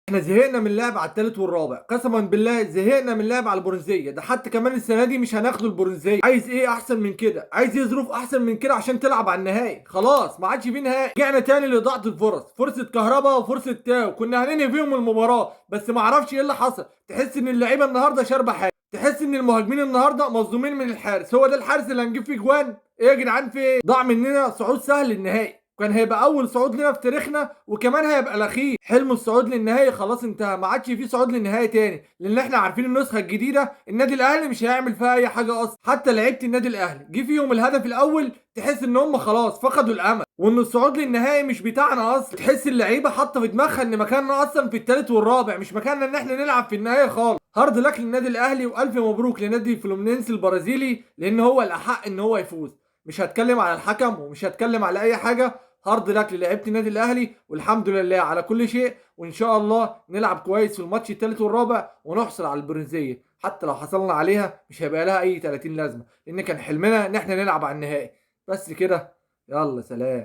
احنا زهقنا من اللعب على التالت والرابع، قسما بالله زهقنا من اللعب على البرونزيه ده. حتى كمان السنه دي مش هناخدوا البرونزيه. عايز ايه احسن من كده؟ عايز ايه ظروف احسن من كده عشان تلعب على النهائي؟ خلاص ما عادش في نهائي. رجعنا تاني لإضاعة الفرص، فرصه كهربا وفرصه تاو، كنا هننهي فيهم المباراه بس ما اعرفش ايه اللي حصل. تحس ان اللعيبه النهارده شاربه حاجه، تحس ان المهاجمين النهارده مظلومين من الحارس. هو ده الحارس اللي هنجيب فيه جوان؟ ايه يا جدعان في ايه؟ ضاع مننا صعود سهل النهائي، كان هيبقى اول صعود لنا في تاريخنا وكمان هيبقى الاخير. حلم الصعود للنهائي خلاص انتهى، ما عادش فيه صعود للنهائي تاني، لان احنا عارفين النسخه الجديده النادي الاهلي مش هيعمل فيها اي حاجه اصلا. حتى لعيبه النادي الاهلي جه فيهم الهدف الاول تحس ان هم خلاص فقدوا الامل، وان الصعود للنهائي مش بتاعنا اصلا. تحس اللعيبه حاطه في دماغها ان مكاننا اصلا في الثالث والرابع، مش مكاننا ان احنا نلعب في النهائي خالص. هارد لك للنادي الاهلي والف مبروك لنادي فلومينينس البرازيلي، لان هو الاحق ان هو يفوز. مش هتكلم على الحكم ومش هتكلم على اي حاجه. هارد لك للاعيبه النادي الاهلي والحمد لله على كل شيء، وان شاء الله نلعب كويس في الماتش الثالث والرابع ونحصل على البرونزيه. حتى لو حصلنا عليها مش هيبقى لها اي 30 لازمه، لان كان حلمنا ان احنا نلعب على النهائي. بس كده، يلا سلام.